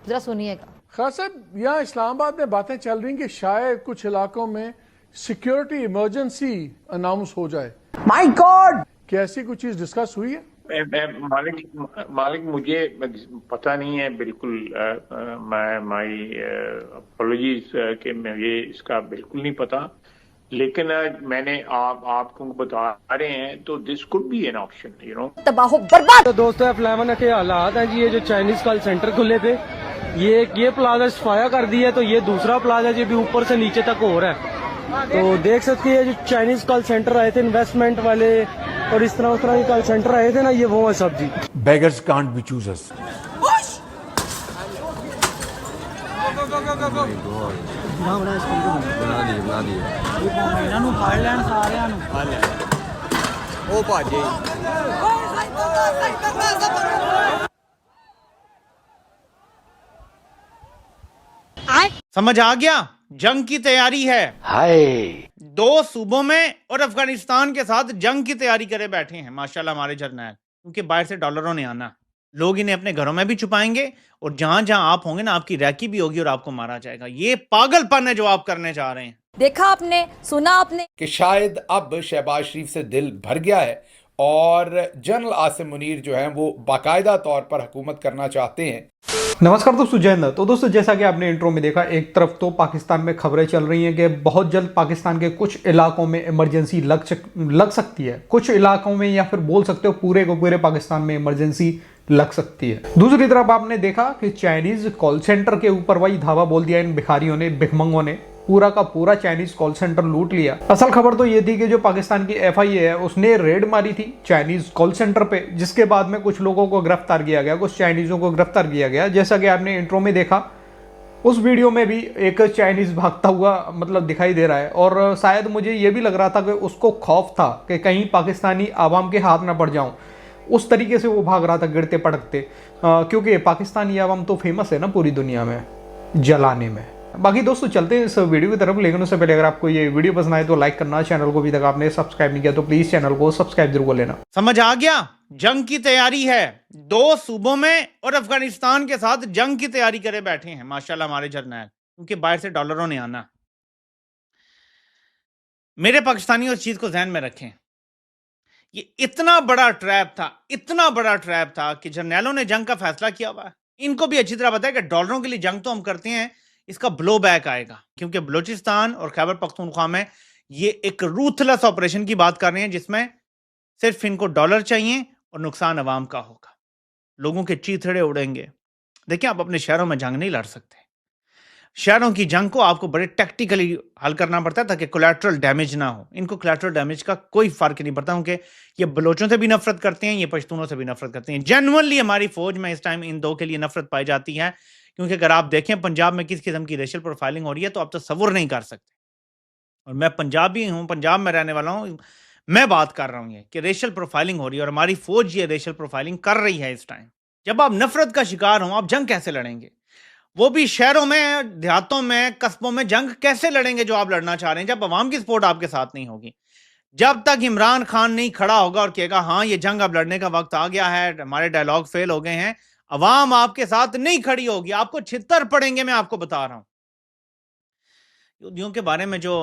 जरा सुनिएगा। खान साहब, यहाँ इस्लामाबाद में बातें चल रही कि शायद कुछ इलाकों में सिक्योरिटी इमरजेंसी अनाउंस हो जाए। माय गॉड, क्या ऐसी कुछ चीज डिस्कस हुई है? मालिक मुझे पता नहीं है बिल्कुल। माई अपोलॉजीज कि मुझे इसका बिल्कुल नहीं पता, लेकिन मैंने आपको बता रहे हैं तो this could be an option, you know. तबाह बर्बाद। तो दोस्तों F11 के हालात हैं जी। ये जो चाइनीज कॉल सेंटर खुले थे, ये प्लाजा सफाया कर दिया, तो ये दूसरा प्लाजा जी भी ऊपर से नीचे तक हो रहा है। तो देख सकते हैं जो चाइनीज कॉल सेंटर आए थे इन्वेस्टमेंट वाले और इस तरह के कॉल सेंटर आए थे ना, ये वो है सब जी। Beggars can't be choosers. समझ आ गया? जंग की तैयारी है। हाय, 2 सूबों में और अफगानिस्तान के साथ जंग की तैयारी करे बैठे हैं माशाल्लाह हमारे जर्नैल, क्योंकि बाहर से डॉलरों ने आना। लोग इन्हें अपने घरों में भी छुपाएंगे और जहां जहां आप होंगे ना, आपकी रैकी भी होगी और आपको मारा जाएगा। ये पागलपन है जो आप करने जा रहे हैं। देखा आपने, सुना आपने कि शायद अब शहबाज शरीफ से दिल भर गया है और जनरल आसिम मुनीर जो हैं वो बाकायदा तौर पर हुकूमत करना चाहते हैं। नमस्कार दोस्तों, जय हिंद। तो दोस्तों, जैसा कि आपने इंट्रो में देखा, एक तरफ तो पाकिस्तान में खबरें चल रही हैं कि बहुत जल्द पाकिस्तान के कुछ इलाकों में इमरजेंसी लग सकती है। कुछ इलाकों में, या फिर बोल सकते हो पूरे को पूरे पाकिस्तान में इमरजेंसी लग सकती है। दूसरी तरफ आपने देखा कि चाइनीज कॉल सेंटर के ऊपर वही धावा बोल दिया इन भिखारियों ने, भिखमंगों ने। पूरा का पूरा चाइनीज कॉल सेंटर लूट लिया। असल खबर तो ये थी कि जो पाकिस्तान की FIA है उसने रेड मारी थी चाइनीज कॉल सेंटर पे, जिसके बाद में कुछ लोगों को गिरफ्तार किया गया, कुछ चाइनीजों को गिरफ्तार किया गया। जैसा कि आपने इंट्रो में देखा, उस वीडियो में भी एक चाइनीज भागता हुआ मतलब दिखाई दे रहा है, और शायद मुझे ये भी लग रहा था कि उसको खौफ था कि कहीं पाकिस्तानी आवाम के हाथ ना पड़ जाऊं। उस तरीके से वो भाग रहा था गिरते पटकते, क्योंकि पाकिस्तानी आवाम तो फेमस है ना पूरी दुनिया में जलाने में। बाकी दोस्तों, चलते हैं इस वीडियो की तरफ, लेकिन उससे पहले अगर आपको ये वीडियो पसंद आए तो लाइक करना, चैनल को अभी तक आपने सब्सक्राइब नहीं किया तो प्लीज चैनल को सब्सक्राइब जरूर कर लेना। समझ आ गया? जंग की तैयारी है। 2 सूबों में और अफगानिस्तान के साथ जंग की तैयारी करे बैठे हैं माशाल्लाह हमारे जर्नैल, क्योंकि बाहर से डॉलरों ने आना। मेरे पाकिस्तानी उस चीज को ध्यान में रखें। ये इतना बड़ा ट्रैप था, इतना बड़ा ट्रैप था कि जर्नैलों ने जंग का फैसला किया हुआ है। इनको भी अच्छी तरह पता है कि डॉलरों के लिए जंग तो हम करते हैं, इसका ब्लो बैक आएगा, क्योंकि बलूचिस्तान और खैबर पख्तूनख्वा में ये एक रूथलेस ऑपरेशन की बात कर रहे हैं, जिसमें सिर्फ इनको डॉलर चाहिए और नुकसान अवाम का होगा। लोगों के चीथड़े उड़ेंगे। देखिए, आप अपने शहरों में जंग नहीं लड़ सकते। शहरों की जंग को आपको बड़े टैक्टिकली हल करना पड़ता है ताकि कोलैटरल डैमेज ना हो। इनको कोलैटरल डैमेज का कोई फर्क नहीं पड़ता, क्योंकि ये बलोचों से भी नफरत करते हैं, ये पश्तूनों से भी नफरत करते हैं। जेन्युइनली हमारी फौज में इस टाइम इन 2 के लिए नफरत पाई जाती है, क्योंकि अगर आप देखें पंजाब में किस किस्म की रेशियल प्रोफाइलिंग हो रही है तो आप तसव्वुर नहीं कर सकते। और मैं पंजाबी हूं, पंजाब में रहने वाला हूं, मैं बात कर रहा हूं ये कि रेशियल प्रोफाइलिंग हो रही है और हमारी फौज ये रेशियल प्रोफाइलिंग कर रही है इस टाइम। जब आप नफरत का शिकार हो, आप जंग कैसे लड़ेंगे? वो भी शहरों में, देहातों में, कस्बों में जंग कैसे लड़ेंगे जो आप लड़ना चाह रहे हैं, जब अवाम की सपोर्ट आपके साथ नहीं होगी? जब तक इमरान खान नहीं खड़ा होगा और कहेगा हाँ ये जंग अब लड़ने का वक्त आ गया है, हमारे डायलॉग फेल हो गए हैं, अवाम आपके साथ नहीं खड़ी होगी, आपको छितर पड़ेंगे। मैं आपको बता रहा हूं यहूदियों के बारे में जो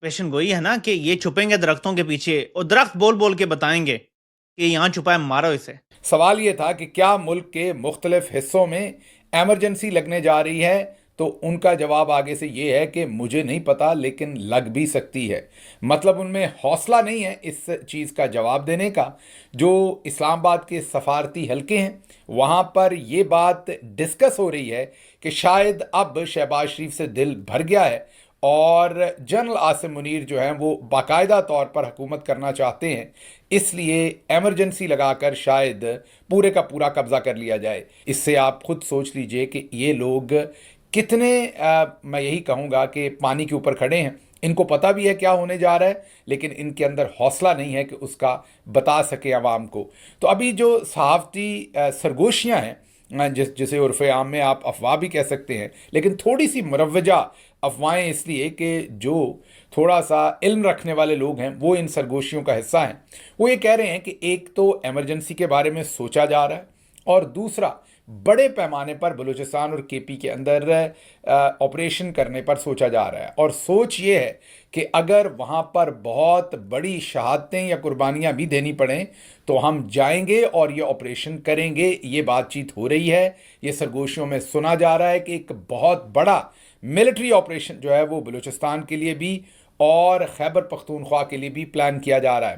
पेशन गोई है ना, कि ये छुपेंगे दरख्तों के पीछे और दरख्त बोल बोल के बताएंगे कि यहां छुपा है, मारो इसे। सवाल ये था कि क्या मुल्क के मुख्तलिफ हिस्सों में एमरजेंसी लगने जा रही है, तो उनका जवाब आगे से ये है कि मुझे नहीं पता, लेकिन लग भी सकती है। मतलब उनमें हौसला नहीं है इस चीज़ का जवाब देने का। जो इस्लामाबाद के सफारती हलके हैं वहाँ पर ये बात डिस्कस हो रही है कि शायद अब शहबाज शरीफ से दिल भर गया है और जनरल आसिम मुनीर जो हैं वो बाकायदा तौर पर हुकूमत करना चाहते हैं, इसलिए एमरजेंसी लगाकर शायद पूरे का पूरा कब्जा कर लिया जाए। इससे आप खुद सोच लीजिए कि ये लोग कितने मैं यही कहूँगा कि पानी के ऊपर खड़े हैं। इनको पता भी है क्या होने जा रहा है, लेकिन इनके अंदर हौसला नहीं है कि उसका बता सके आवाम को। तो अभी जो सहाफ़ती सरगोशियाँ हैं, जिसे उर्फ़ आम में आप अफवाह भी कह सकते हैं, लेकिन थोड़ी सी मुरव्वजा अफवाहें इसलिए कि जो थोड़ा सा इल्म रखने वाले लोग हैं वो इन सरगोशियों का हिस्सा हैं। वो ये कह रहे हैं कि एक तो एमरजेंसी के बारे में सोचा जा रहा है, और दूसरा बड़े पैमाने पर बलूचिस्तान और केपी के अंदर ऑपरेशन करने पर सोचा जा रहा है। और सोच ये है कि अगर वहाँ पर बहुत बड़ी शहादतें या कुर्बानियाँ भी देनी पड़ें तो हम जाएंगे और ये ऑपरेशन करेंगे। ये बातचीत हो रही है, ये सरगोशियों में सुना जा रहा है कि एक बहुत बड़ा मिलिट्री ऑपरेशन जो है वो बलूचिस्तान के लिए भी और खैबर पख्तूनख्वा के लिए भी प्लान किया जा रहा है।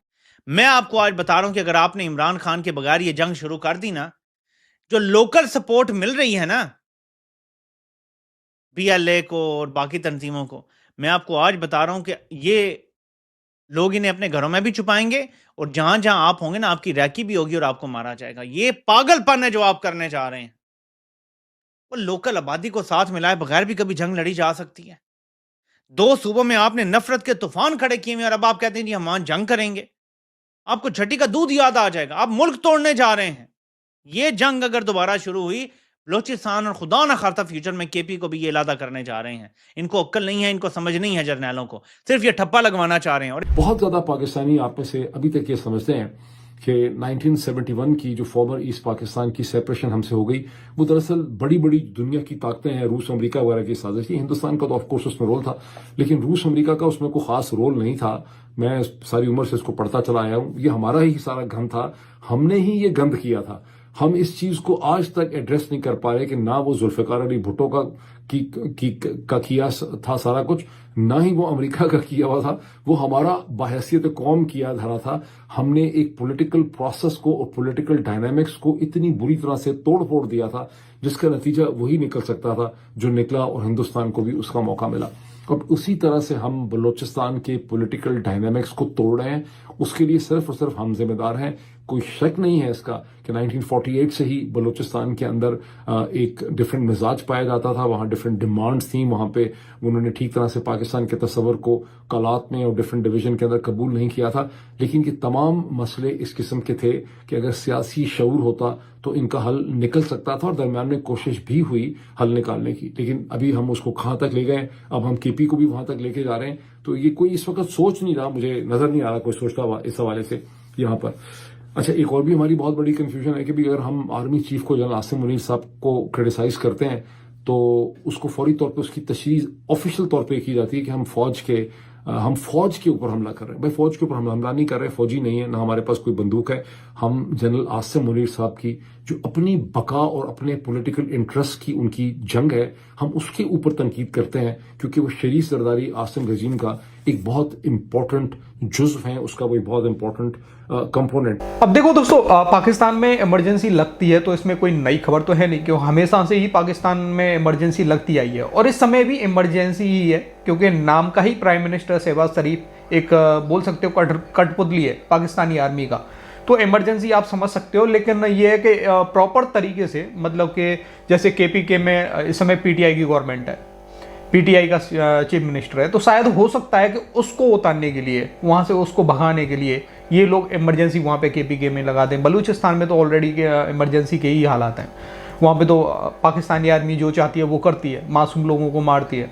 मैं आपको आज बता रहा हूं कि अगर आपने इमरान खान के बगैर ये जंग शुरू कर दी ना, जो लोकल सपोर्ट मिल रही है ना BLA को और बाकी तंजीमों को, मैं आपको आज बता रहा हूं कि ये लोग इन्हें अपने घरों में भी छुपाएंगे और जहां जहां आप होंगे ना आपकी रैकी भी होगी और आपको मारा जाएगा। ये पागलपन है जो आप करने जा रहे हैं। वो लोकल आबादी को साथ मिलाए बगैर भी कभी जंग लड़ी जा सकती है। 2 सूबों में आपने नफरत के तूफान खड़े किए हुए और अब आप कहते हैं जी हम वहां जंग करेंगे। आपको छठी का दूध याद आ जाएगा। आप मुल्क तोड़ने जा रहे हैं। ये जंग अगर दोबारा शुरू हुई, बलोचिस्तान और खुदा न खास्ता फ्यूचर में केपी को भी ये इरादा करने जा रहे हैं। इनको अक्ल नहीं है, इनको समझ नहीं है जर्नैलों को, सिर्फ ये ठप्पा लगवाना चाह रहे हैं। और बहुत ज्यादा पाकिस्तानी आप में से अभी तक ये समझते हैं कि 1971 की जो फॉर्मर ईस्ट पाकिस्तान की सेपरेशन हमसे हो गई, वो दरअसल बड़ी बड़ी दुनिया की ताकतें हैं, रूस अमेरिका वगैरह की साजिश थी। हिंदुस्तान का तो ऑफकोर्स उसमें रोल था, लेकिन रूस अमेरिका का उसमें कोई खास रोल नहीं था। मैं सारी उम्र से इसको पढ़ता चला आया हूं। ये हमारा ही सारा गंद था, हमने ही ये गंद किया था। हम इस चीज को आज तक एड्रेस नहीं कर पा रहे कि ना वो जुल्फिकार अली भुट्टो का किया था सारा कुछ, ना ही वो अमेरिका का किया हुआ था। वो हमारा बाहैसियत कौम किया धरा था। हमने एक पॉलिटिकल प्रोसेस को और पॉलिटिकल डायनामिक्स को इतनी बुरी तरह से तोड़ फोड़ दिया था जिसका नतीजा वही निकल सकता था जो निकला, और हिंदुस्तान को भी उसका मौका मिला। अब उसी तरह से हम बलूचिस्तान के पॉलिटिकल डायनामिक्स को तोड़ रहे हैं। उसके लिए सिर्फ और सिर्फ हम जिम्मेदार हैं। कोई शक नहीं है इसका कि 1948 से ही बलूचिस्तान के अंदर एक डिफरेंट मिजाज पाया जाता था। वहाँ डिफरेंट डिमांड्स थी। वहाँ पे उन्होंने ठीक तरह से पाकिस्तान के तस्वर को कलात में और डिफरेंट डिवीजन के अंदर कबूल नहीं किया था। लेकिन ये तमाम मसले इस किस्म के थे कि अगर सियासी शऊर होता तो इनका हल निकल सकता था, और दरम्यान में कोशिश भी हुई हल निकालने की। लेकिन अभी हम उसको कहाँ तक ले गए, अब हम केपी को भी वहां तक लेके जा रहे हैं। तो ये कोई इस वक्त सोच नहीं रहा, मुझे नजर नहीं आ रहा कोई सोचता हुआ इस हवाले से यहाँ पर। अच्छा, एक और भी हमारी बहुत बड़ी कंफ्यूजन है कि भी अगर हम आर्मी चीफ को जनरल आसिम मुनीर साहब को क्रिटिसाइज करते हैं तो उसको फौरी तौर पे उसकी तशरीह ऑफिशियल तौर पे की जाती है कि हम फौज के ऊपर हमला कर रहे हैं। भाई फौज के ऊपर हम हमला नहीं कर रहे, फौजी नहीं है, ना हमारे पास कोई बंदूक है। हम जनरल आसिम मुनीर साहब की जो अपनी बका और अपने पॉलिटिकल इंटरेस्ट की उनकी जंग है, हम उसके ऊपर तनकीद करते हैं क्योंकि वो शरीफ सरदारी आसिम रजीम का एक बहुत इंपॉर्टेंट जुज़्व है, उसका वो बहुत इंपॉर्टेंट कंपोनेंट। अब देखो दोस्तों, पाकिस्तान में इमरजेंसी लगती है तो इसमें कोई नई खबर तो है नहीं, क्योंकि हमेशा से ही पाकिस्तान में इमरजेंसी लगती आई है और इस समय भी इमरजेंसी ही है, क्योंकि नाम का ही प्राइम मिनिस्टर शहबाज शरीफ एक बोल सकते हो कठपुतली है पाकिस्तानी आर्मी का। तो इमरजेंसी आप समझ सकते हो, लेकिन ये है कि प्रॉपर तरीके से, मतलब कि जैसे KPK में इस समय PTI की गवर्नमेंट है, PTI का चीफ मिनिस्टर है, तो शायद हो सकता है कि उसको उतारने के लिए, वहाँ से उसको भगाने के लिए ये लोग इमरजेंसी वहाँ पे KPK में लगा दें। बलूचिस्तान में तो ऑलरेडी इमरजेंसी के ही हालात हैं। वहाँ पे तो पाकिस्तानी आर्मी जो चाहती है वो करती है, मासूम लोगों को मारती है।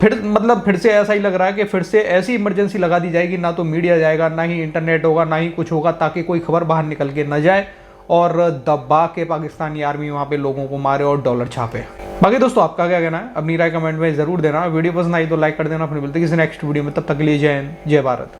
फिर से ऐसा ही लग रहा है कि फिर से ऐसी इमरजेंसी लगा दी जाएगी, ना तो मीडिया जाएगा, ना ही इंटरनेट होगा, ना ही कुछ होगा, ताकि कोई खबर बाहर निकल के न जाए और दबा के पाकिस्तानी आर्मी वहाँ पे लोगों को मारे और डॉलर छापे। बाकी दोस्तों आपका क्या कहना है, अपनी राय कमेंट में जरूर देना। वीडियो पसंद आई तो लाइक कर देना। फिर मिलते हैं किसी नेक्स्ट वीडियो में, तब तक के लिए जय हिंद, जय भारत।